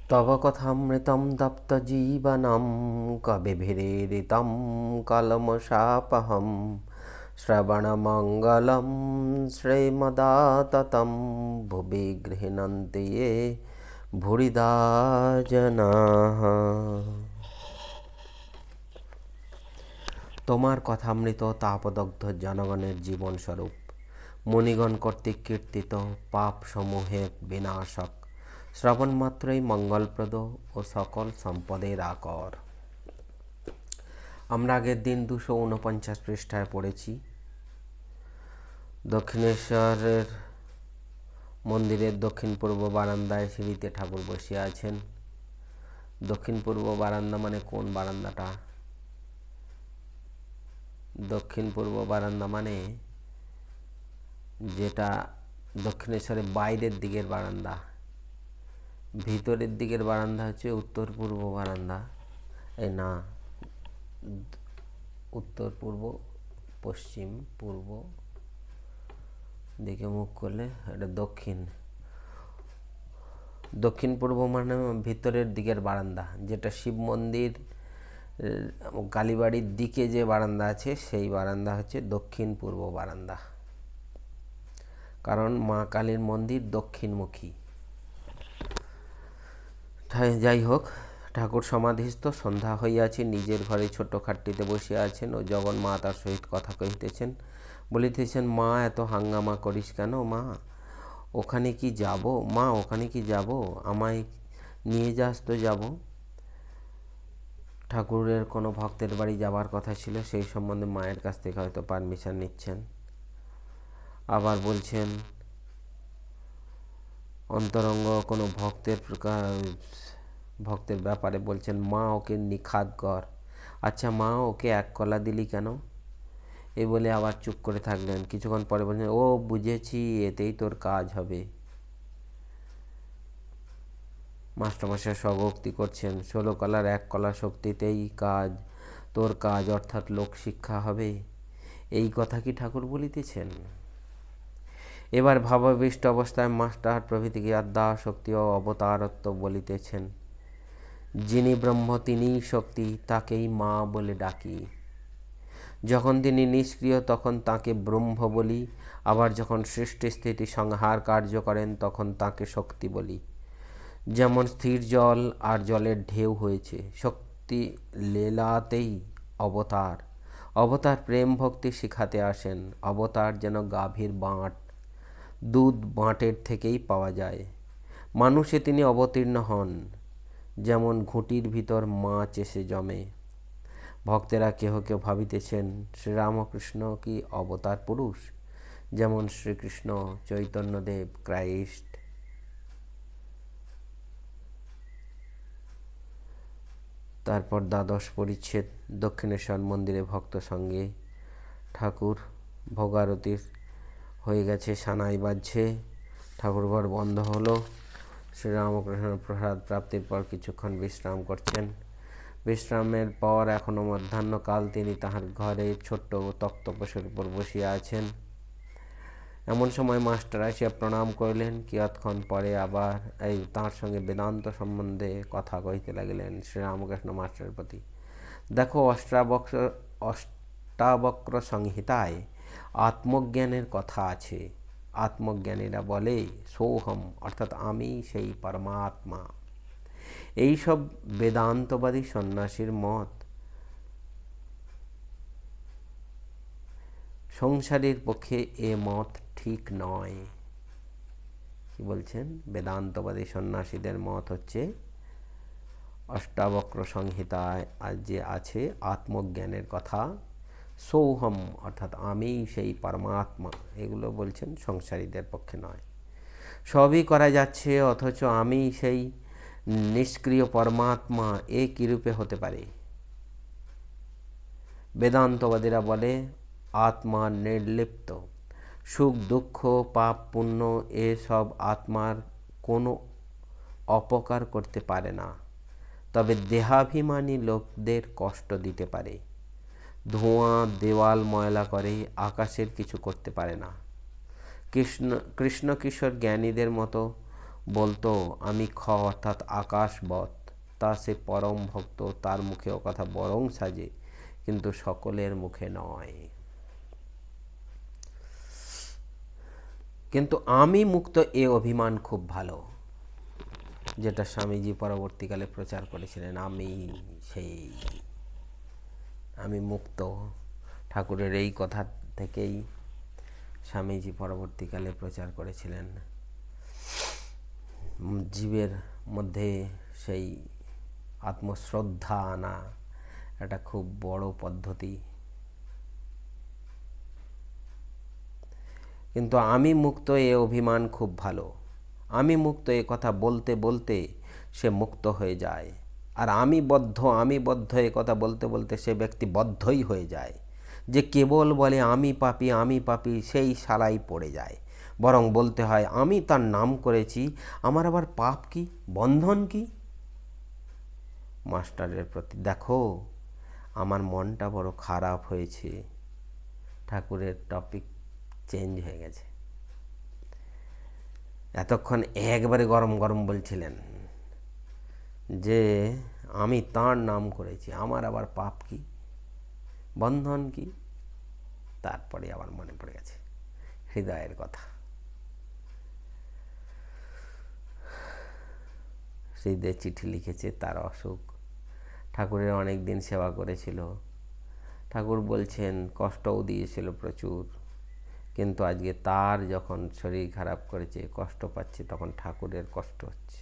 तव कथामृतं तप्तजीवनं कविभिरीडितं कलमशापहं श्रवणमङ्गलं श्रीमदाततं भुवि गृह्णन्ति ये भूरिदा जनाः। তোমার কথামৃত তাপদগ্ধ জনগণের জীবনস্বরূপ, মুনিগণ কর্তৃক কীর্তিত পাপ সমূহের বিনাশক, শ্রবণ মাত্রই মঙ্গলপ্রদ ও সকল সম্পদের আকর। আমরা আগের দিন 249 পৃষ্ঠায় পড়েছি দক্ষিণেশ্বরের মন্দিরের দক্ষিণ পূর্ব বারান্দায় সিঁড়িতে ঠাকুর বসিয়া আছেন। দক্ষিণ পূর্ব বারান্দা মানে কোন বারান্দাটা? দক্ষিণ পূর্ব বারান্দা মানে যেটা দক্ষিণেশ্বরের বাইরের দিকের বারান্দা। ভিতরের দিকের বারান্দা হচ্ছে উত্তর পূর্ব বারান্দা। এই না, উত্তর পূর্ব পশ্চিম পূর্ব দিকে মুখ করলে এটা দক্ষিণ। দক্ষিণ পূর্ব মানে ভিতরের দিকের বারান্দা, যেটা শিব মন্দির কালীবাড়ির দিকে যে বারান্দা আছে সেই বারান্দা হচ্ছে দক্ষিণ পূর্ব বারান্দা, কারণ মা কালীর মন্দির দক্ষিণমুখী। যাই হোক, ঠাকুর সমাধিস্থ, সন্ধ্যা হইয়াছে, নিজের ঘরে ছোট খাটটিতে বসিয়া আছেন ও জগন্মাতার সহিত কথা কহিতেছেন। বলিতেছেন, মা এত হাঙ্গামা করিস কেন? মা ওখানে কি যাব? মা ওখানে কি যাব? আমায় নিয়ে যাস তো যাব। ঠাকুরের কোনো ভক্তের বাড়ি যাবার কথা ছিল, সেই সম্বন্ধে মায়ের কাছ থেকে হয়তো পারমিশন নিচ্ছেন। আবার বলছেন অন্তরঙ্গ কোনো ভক্তের ব্যাপারে বলছেন, মা ওকে নিখাদ কর। আচ্ছা মা, ওকে এক কলা দিলি কেন? এই বলে আবার চুপ করে থাকলেন। কিছুক্ষণ পরে বলছেন, ও বুঝেছি, এতেই তোর কাজ হবে। মাস্টারমশাই স্বগোক্তি করছেন, 16 কলার 1 কলা শক্তিতেই তোর কাজ অর্থাৎ লোক শিক্ষা হবে। এই কথা কি ঠাকুর বলিতেছেন? এবার ভাবাবিষ্ট অবস্থায় মাস্টার প্রভৃতিকে আদ্যা শক্তি ও অবতারত্ব বলিতেছেন। যিনি ব্রহ্ম তিনিই শক্তি, তাকেই মা বলে ডাকি। যখন তিনি নিষ্ক্রিয় তখন তাকে ব্রহ্ম বলি, আবার যখন সৃষ্টি স্থিতি সংহার কার্য করেন তখন তাকে শক্তি বলি। যেমন স্থির জল আর জলের ঢেউ হয়েছে, শক্তি লীলাতেই অবতার। অবতার প্রেম ভক্তি শিখাতে আসেন। অবতার যেন গাভীর বাঁট, দুধ বাঁটের থেকেই পাওয়া যায়। মানুষে তিনি অবতীর্ণ হন, যেমন ঘুঁটির ভিতর মাছ এসে জমে। ভক্তেরা কেহ কেউ ভাবিতেছেন শ্রীরামকৃষ্ণ কি অবতার পুরুষ, যেমন শ্রীকৃষ্ণ, চৈতন্যদেব, ক্রাইস্ট। তারপর দ্বাদশ পরিচ্ছেদ। দক্ষিণেশ্বর মন্দিরে ভক্ত সঙ্গে ঠাকুর, ভোগারতির হয়ে গেছে, সানাই বাজছে, ঠাকুরঘর বন্ধ হলো। শ্রীরামকৃষ্ণ প্রসাদ প্রাপ্তির পর কিছুক্ষণ বিশ্রাম করছেন। বিশ্রামের পর এখনও মধ্যাহ্নকাল তিনি তাহার ঘরে ছোট্ট তক্তপোষের উপর বসিয়া আছেন। এমন সময় মাস্টার আসিয়া প্রণাম করিলেন। কিয়ৎক্ষণ পরে আবার তাঁর সঙ্গে বেদান্ত সম্বন্ধে কথা কহিতে লাগিলেন। শ্রীরামকৃষ্ণ মাস্টারের প্রতি, দেখো, অষ্টাবক্র সংহিতায় আত্মজ্ঞানের কথা আছে। আত্মজ্ঞানীরা বলে সোহম, অর্থাৎ আমি সেই পরমাত্মা। এইসব বেদান্তবাদী সন্ন্যাসীর মত। সংসারীর পক্ষে এ মত ঠিক নয়। কি বলছেন? বেদান্তবাদী সন্ন্যাসীদের মত হচ্ছে অষ্টাবক্র সংহিতায় যে আছে আত্মজ্ঞানের কথা, সোহম অর্থাৎ আমি সেই পরমাত্মা, এগুলো বলছেন সংসারীদের পক্ষে নয়। সবই করা যাচ্ছে, অথচ আমি সেই নিষ্ক্রিয় পরমাত্মা, এ কিরূপে হতে পারে? বেদান্তবাদীরা বলে আত্মা নির্লিপ্ত, সুখ দুঃখ পাপ পুণ্য এসব আত্মার কোনো অপকার করতে পারে না, তবে দেহাভিমানী লোকদের কষ্ট দিতে পারে। ধোঁয়া দেওয়াল ময়লা করে, আকাশের কিছু করতে পারে না। কৃষ্ণ কিশোর জ্ঞানীদের মতো বলতো আমি অর্থাৎ আকাশবৎ, তা সে পরম ভক্ত, তার মুখে ও কথা বরং সাজে, কিন্তু সকলের মুখে নয়। কিন্তু আমি মুক্ত এ অভিমান খুব ভালো, যেটা স্বামীজি পরবর্তীকালে প্রচার করেছিলেন। আমি মুক্ত, ঠাকুরের এই কথা থেকেই স্বামীজি পরবর্তীকালে প্রচার করেছিলেন। জীবের মধ্যে সেই আত্মশ্রদ্ধা আনা একটা খুব বড় পদ্ধতি। কিন্তু আমি মুক্ত এ অভিমান খুব ভালো, আমি মুক্ত এ কথা বলতে বলতে সে মুক্ত হয়ে যায়। আর আমি বদ্ধ এ কথা বলতে বলতে সে ব্যক্তি বদ্ধই হয়ে যায়। যে কেবল বলে আমি পাপী সেই শালাই পড়ে যায়। বরং বলতে হয় আমি তার নাম করেছি, আমার আবার পাপ কি, বন্ধন কি? মাস্টারের প্রতি দেখো আমার মনটা বড় খারাপ হয়েছে। ঠাকুরের টপিক চেঞ্জ হয়ে গেছে। এতক্ষণ একবারে গরম গরম বলছিলেন যে আমি তাঁর নাম করেছি, আমার আবার পাপ কি, বন্ধন কি? তারপরে আবার মনে পড়ে গেছে হৃদয়ের কথা। হৃদয়ে চিঠি লিখেছে, তার অসুখ, ঠাকুরের অনেক দিন সেবা করেছিল। ঠাকুর বলছেন কষ্টও দিয়েছিল প্রচুর, কিন্তু আজকে তার যখন শরীর খারাপ করেছে, কষ্ট পাচ্ছে, তখন ঠাকুরের কষ্ট হচ্ছে।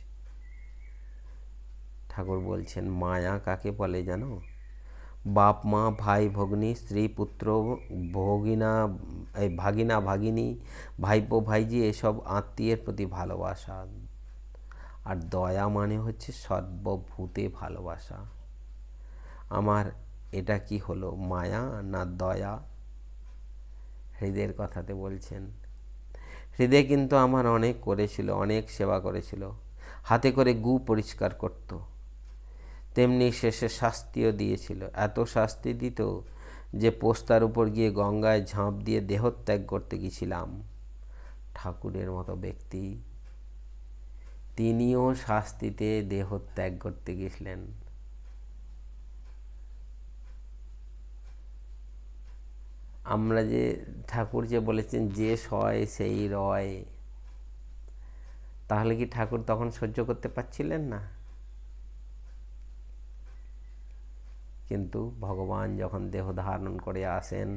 ঠাকুর বলছেন মায়া কাকে বলে জানো? বাপ মা, ভাই ভগ্নী, স্ত্রী পুত্র, ভাগিনা ভাগিনী, ভাইপো ভাইজি, এসব আত্মীয়ের প্রতি ভালোবাসা। আর দয়া মানে হচ্ছে সর্বভূতে ভালোবাসা। আমার এটা কি হলো, মায়া না দয়া? হৃদয়ের কথাতে বলছেন। হৃদয় কিন্তু আমার অনেক করেছিল, অনেক সেবা করেছিল, হাতে করে গু পরিষ্কার করত, তেমনি শেষে শাস্তিও দিয়েছিল। এত শাস্তি দিত যে পোস্তার উপর গিয়ে গঙ্গায় ঝাঁপ দিয়ে দেহত্যাগ করতে গেছিলাম। ঠাকুরের মতো ব্যক্তি, তিনিও শাস্তিতে দেহত্যাগ করতে গেছিলেন। আমরা যে ঠাকুর যে বলেছেন যে সয় সেই রয়, তাহলে কি ঠাকুর তখন সহ্য করতে পারছিলেন না? কিন্তু ভগবান যখন দেহ ধারণ করে আসেন,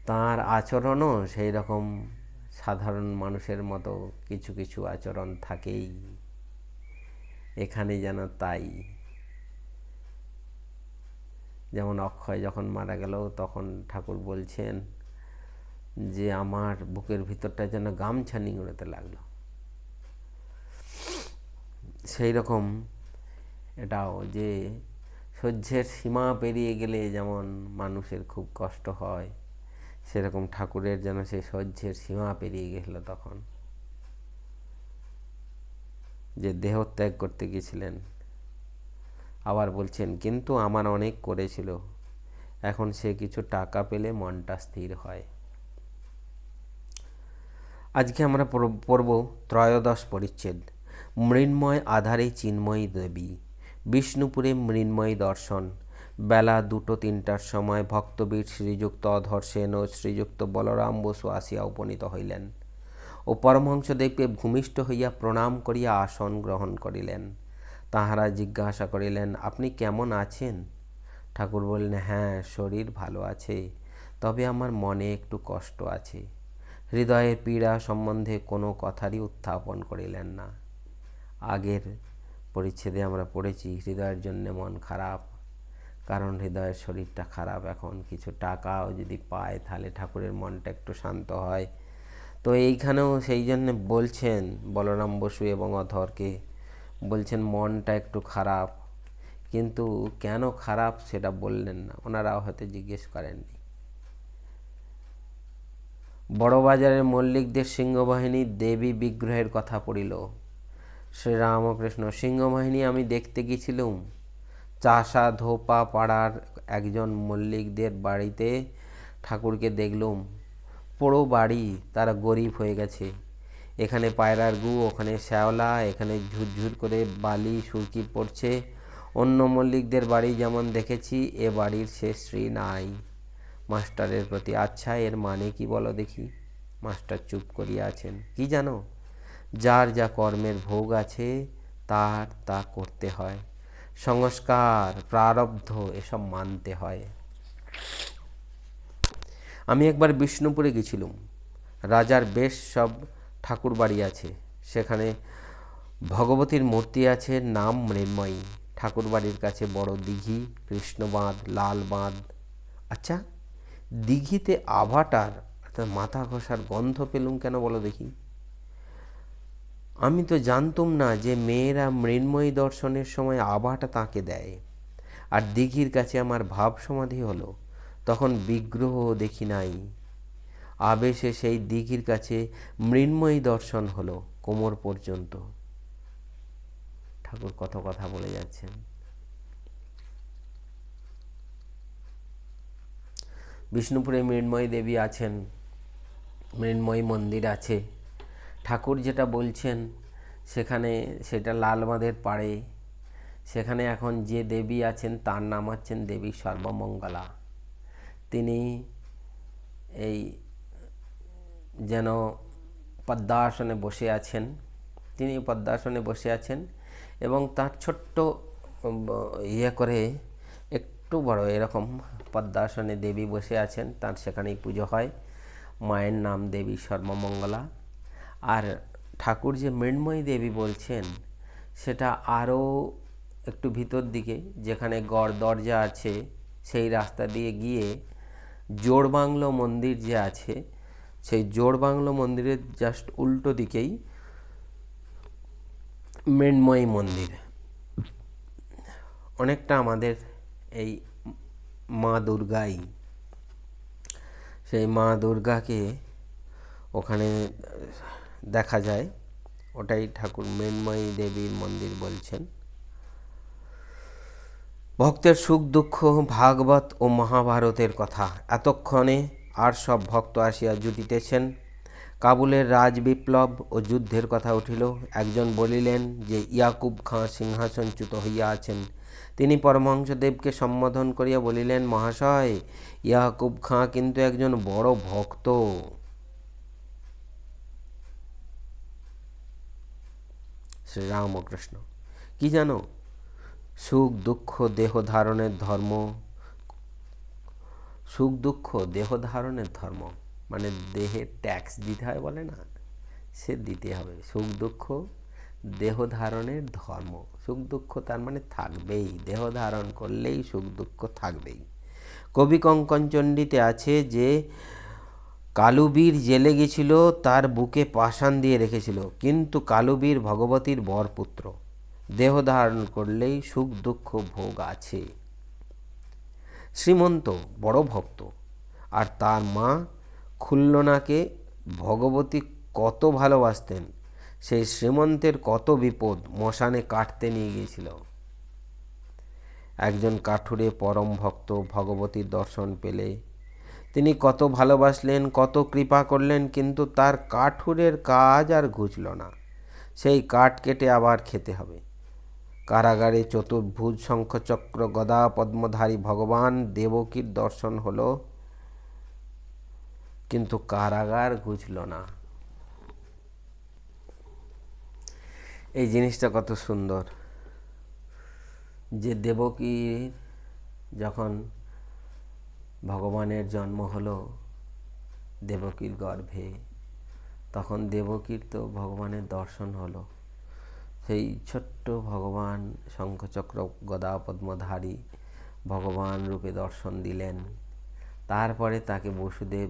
তাঁর আচরণও সেই রকম সাধারণ মানুষের মতো কিছু কিছু আচরণ থাকেই। এখানে যেন তাই। যেমন অক্ষয় যখন মারা গেল, তখন ঠাকুর বলছেন যে আমার বুকের ভিতরটা যেন গামছা নিংড়াতে লাগলো। সেই রকম এটাও, যে সহ্যের সীমা পেরিয়ে গেলে যেমন মানুষের খুব কষ্ট হয়, সেরকম ঠাকুরের যেন সেই সহ্যের সীমা পেরিয়ে গেছিল তখন, যে দেহত্যাগ করতে গেছিলেন। আবার বলছেন কিন্তু আমার অনেক করেছিল, এখন সে কিছু টাকা পেলে মনটা স্থির হয়। আজকে আমরা পড়ব ত্রয়োদশ পরিচ্ছেদ, মৃন্ময় আধারে চিন্ময়ী দেবী। বিষ্ণুপুরে মৃন্ময়ী দর্শন। বেলা 2-3টার সময় ভক্তবীর শ্রীযুক্ত অধর সেন ও শ্রীযুক্ত বলরাম বসু আসিয়া উপনীত হইলেন ও পরমহংসদেবকে ভূমিষ্ঠ হইয়া প্রণাম করিয়া আসন গ্রহণ করিলেন। তাহারা জিজ্ঞাসা করিলেন আপনি কেমন আছেন? ঠাকুর বললেন হ্যাঁ, শরীর ভালো আছে, তবে আমার মনে একটু কষ্ট আছে। হৃদয়ের পীড়া সম্বন্ধে কোনো কথারই উত্থাপন করিলেন না। আগের পরিচ্ছেদে আমরা পড়েছি হৃদয়ের জন্য মন খারাপ, কারণ হৃদয়ের শরীরটা খারাপ। এখন কিছু টাকাও যদি পায় তাহলে ঠাকুরের মনটা একটু শান্ত হয়। তো এইখানেও সেই জন্য বলছেন বলরাম বসু এবং অধরকে, বলছেন মনটা একটু খারাপ, কিন্তু কেন খারাপ সেটা বললেন না, ওনারাও হয়তো জিজ্ঞেস করেননি। বড়বাজারের মল্লিকদের সিংহবাহিনীর দেবী বিগ্রহের কথা পড়িল। শ্রীরামকৃষ্ণ, সিংহবাহিনী আমি দেখতে গেছিলুম চাষা ধোপা পাড়ার একজন মল্লিকদের বাড়িতে। ঠাকুরকে দেখলুম, পোড়ো বাড়ি, তারা গরিব হয়ে গেছে। এখানে পায়রার গু, ওখানে শ্যাওলা, এখানে ঝুরঝুর করে বালি সুরকি পড়ছে। অন্য মল্লিকদের বাড়ি যেমন দেখেছি, এ বাড়ির সে শ্রী নাই। মাস্টারের প্রতি। আচ্ছা, এর মানে কি বলো দেখি? মাস্টার চুপ করিয়া আছেন। কি জানো? যার যা কর্মের ভোগ আছে তার তা করতে হয়। সংস্কার, প্রারব্ধ এসব মানতে হয়। আমি একবার বিষ্ণুপুরে গেছিলুম। রাজার বেশ সব ঠাকুর বাড়ি আছে। সেখানে ভগবতীর মূর্তি আছে, নাম মৃন্ময়ী। ঠাকুর বাড়ির কাছে বড় দিঘি, কৃষ্ণবাঁধ, লাল বাঁধ। আচ্ছা, দিঘিতে আভাটার অর্থাৎ মাথা ঘষার গন্ধ পেলুম কেন বলো দেখি? আমি তো জানতুম না যে মেয়েরা মৃন্ময়ী দর্শনের সময় আভাটা তাকে দেয়। আর দিঘির কাছে আমার ভাব সমাধি হলো, তখন বিগ্রহ দেখি নাই। আবেশে সেই দিঘির কাছে মৃন্ময়ী দর্শন হলো কোমর পর্যন্ত। ঠাকুর কত কথা বলে যাচ্ছেন। বিষ্ণুপুরে মৃন্ময়ী দেবী আছেন, মৃন্ময়ী মন্দির আছে। ঠাকুর যেটা বলছেন সেখানে, সেটা লালবাঁধের পাড়ে। সেখানে এখন যে দেবী আছেন তার নাম হচ্ছেন দেবী সর্বমঙ্গলা। তিনি এই যেন পদ্মাসনে বসে আছেন। তিনি পদ্মাসনে বসে আছেন এবং তার ছোট্ট ইয়ে করে একটু বড় এরকম পদ্মাসনে দেবী বসে আছেন। তার সেখানেই পুজো হয়। মায়ের নাম দেবী সর্বমঙ্গলা। আর ঠাকুর যে মৃন্ময়ী দেবী বলছেন সেটা আরও একটু ভিতর দিকে, যেখানে গড় দরজা আছে সেই রাস্তা দিয়ে গিয়ে জোড়বাংলো মন্দির যে আছে, সেই জোড়বাংলো মন্দিরের জাস্ট উল্টো দিকেই মৃন্ময়ী মন্দির। অনেকটা আমাদের এই মা দুর্গাই। সেই মা দুর্গাকে ওখানে দেখা যায়। ওটাই ঠাকুর মৃন্ময়ী দেবীর মন্দির বলছেন। ভক্তের সুখ দুঃখ, ভাগবত ও মহাভারতের কথা এতক্ষণে আর সব ভক্ত আসিয়া জুটিতেছেন। কাবুলের রাজ বিপ্লব ও যুদ্ধের কথা উঠিল। একজন বলিলেন যে ইয়াকুব খাঁ সিংহাসনচ্যুত হইয়া আছেন। তিনি পরমহংসদেবকে সম্বোধন করিয়া বলিলেন, মহাশয়, ইয়াকুব খাঁ কিন্তু একজন বড় ভক্ত। শ্রীরামকৃষ্ণ। কি জানো? সুখ দুঃখ দেহ ধারণের ধর্ম। সুখ দুঃখ দেহ ধারণের ধর্ম মানে দেহে ট্যাক্স দিতে হয় বলে না, সে দিতে হবে। সুখ দুঃখ দেহ ধারণের ধর্ম। সুখ দুঃখ তার মানে থাকবেই, দেহ ধারণ করলেই সুখ দুঃখ থাকবেই। কবি কঙ্কনচণ্ডীতে আছে যে কালুবীর জেলে গেছিল, তার বুকে পাষাণ দিয়ে রেখেছিল, কিন্তু কালুবীর ভগবতীর বরপুত্র। দেহ ধারণ করলেই সুখ দুঃখ ভোগ আছে। শ্রীমন্ত বড় ভক্ত, আর তার মা খুল্লনাকে ভগবতী কত ভালোবাসতেন। সেই শ্রীমন্তের কত বিপদ মশানে কাটতে নিয়ে গিয়েছিল। একজন কাঠুরে পরম ভক্ত ভগবতীর দর্শন পেলে তিনি কত ভালোবাসলেন, কত কৃপা করলেন, কিন্তু তার কাঠুরের কাজ আর ঘুচল না। সেই কাঠ কেটে আবার খেতে হবে। কারাগারে চতুর্ভুজ শঙ্খচক্র গদা পদ্মধারী ভগবান দেবকীর দর্শন হলো, কিন্তু কারাগার ঘুচল না। এই জিনিসটা কত সুন্দর যে দেবকীর যখন ভগবানের জন্ম হলো দেবকীর গর্ভে, তখন দেবকীর তো ভগবানের দর্শন হলো। সেই ছোট্ট ভগবান শঙ্খচক্র গদা পদ্মধারী ভগবান রূপে দর্শন দিলেন। তারপরে তাকে বসুদেব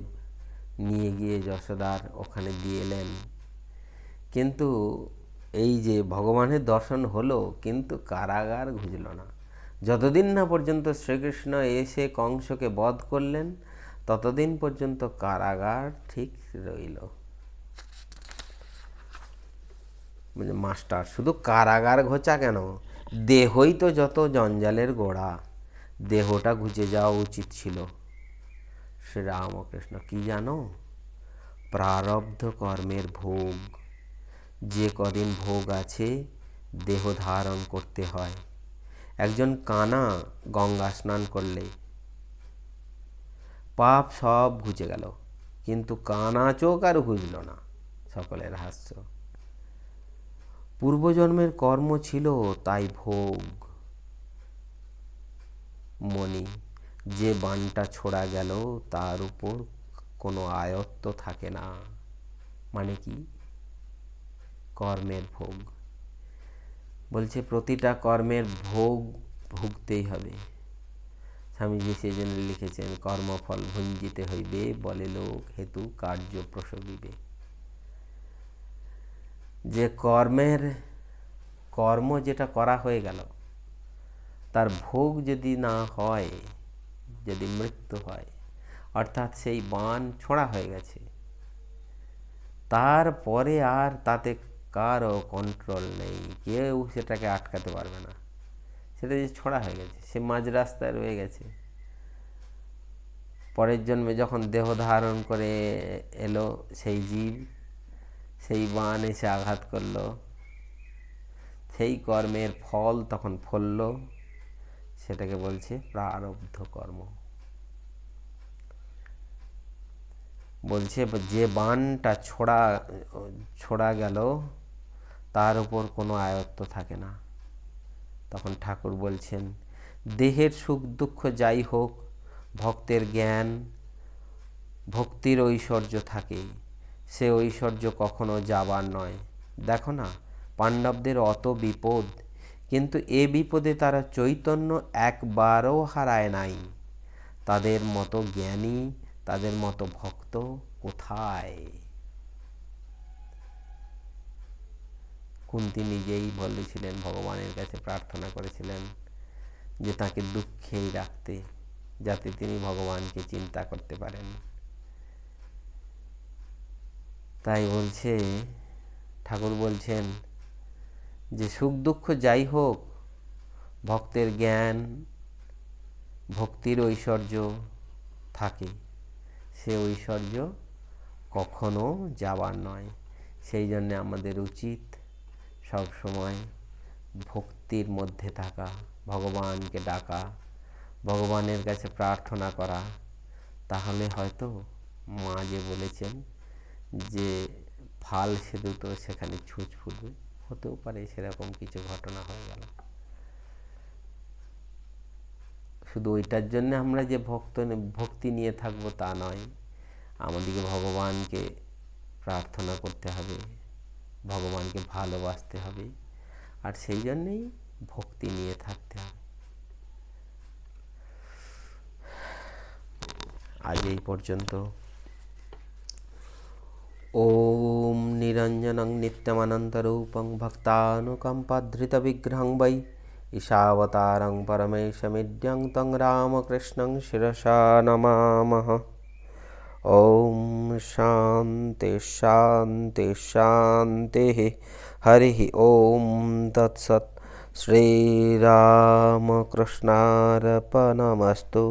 নিয়ে গিয়ে যশোদার ওখানে দিয়ে এলেন। কিন্তু এই যে ভগবানের দর্শন হলো, কিন্তু কারাগার ঘুচল না। যতদিন না পর্যন্ত শ্রীকৃষ্ণ এসে কংসকে বধ করলেন, ততদিন পর্যন্ত কারাগার ঠিক রইল। মাস্টার, শুধু কারাগার ঘোচা কেন? দেহই তো যত জঞ্জালের গোড়া, দেহটা ঘুচে যাওয়া উচিত ছিল। শ্রীরামকৃষ্ণ। কি জানো? প্রারব্ধ কর্মের ভোগ। যে কদিন ভোগ আছে দেহ ধারণ করতে হয়। একজন কানা গঙ্গা স্নান করলে পাপ সব ঘুচে গেল, কিন্তু কানা চোখ আর ঘুচল না। সকলের হাস্য। পূর্বজন্মের কর্ম ছিল তাই ভোগ। মণি, যে বানটা ছোড়া গেল তার উপর কোনো আয়ত্ত থাকে না। মানে কি? কর্মের ভোগ। বলছে প্রতিটা কর্মের ভোগ ভুগতেই হবে। স্বামীজি সেই জন্য লিখেছেন, কর্মফল ভুঞ্জিতে হইবে, বলে লোক হেতু কার্য প্রসবিবে। যে কর্ম যেটা করা হয়ে গেল তার ভোগ যদি না হয়, যদি মৃত্যু হয়, অর্থাৎ সেই বাণ ছোঁড়া হয়ে গেছে, তারপরে আর তাতে কারও কন্ট্রোল নেই, কেউ সেটাকে আটকাতে পারবে না। সেটা যে ছোঁড়া হয়ে গেছে, সে মাঝ রাস্তায় রয়ে গেছে। পরের জন্মে যখন দেহ ধারণ করে এলো সেই জীব, সেই বাণ এসে আঘাত করলো, সেই কর্মের ফল তখন ফলল, সেটাকে বলছে প্রারব্ধ কর্ম। বলছে যে বাণটা ছোড়া গেল তার উপর কোনো আয়ত্ত থাকে না। তখন ঠাকুর বলছেন, দেহের সুখ দুঃখ যাই হোক, ভক্তের জ্ঞান ভক্তির ঐশ্বর্য থাকে, সে ঐশ্বর্য কখনো যাবার নয়। দেখো না, পাণ্ডবদের অত বিপদ, কিন্তু এ বিপদে তারা চৈতন্য একবারও হারায় নাই। তাদের মতো জ্ঞানী, তাদের মতো ভক্ত কোথায়? কুন্তী নিজেই বলেছিলেন, ভগবানের কাছে প্রার্থনা করেছিলেন যে তাকে দুঃখেই রাখতে, যাতে তিনি ভগবানকে চিন্তা করতে পারেন। তাই বলছে ঠাকুর বলছেন যে সুখ দুঃখ যাই হোক, ভক্তের জ্ঞান ভক্তির ঐশ্বর্য থাকে, সে ঐশ্বর্য কখনো যাবার নয়। সেই জন্যে আমাদের উচিত সব সময় ভক্তির মধ্যে থাকা, ভগবানকে ডাকা, ভগবানের কাছে প্রার্থনা করা। তাহলে হয়তো মা যে বলেছেন যে ফাল সেতু তো সেখানে ছুঁচ ফুটবে, হতেও পারে সেরকম কিছু ঘটনা হয়ে গেল। শুধু ওইটার জন্য আমরা যে ভক্তি নিয়ে থাকবো তা নয়, আমাদেরকে ভগবানকে প্রার্থনা করতে হবে, ভগবানকে ভালোবাসতে হবে, আর সেই জন্যেই ভক্তি নিয়ে থাকতে হবে। আজ এই পর্যন্ত। ওম নিরঞ্জনং নিত্যমনন্তরূপং ভক্তানুকম্পাধৃতবিগ্রহং বৈ ঈশাবতারং পরমেশমিড্যং তং রামকৃষ্ণং শিরসা নমামः। ওম শান্তি শান্তি শান্তিः। হরিः ওম তৎসৎ। শ্রীরামকৃষ্ণার্পণমস্তু।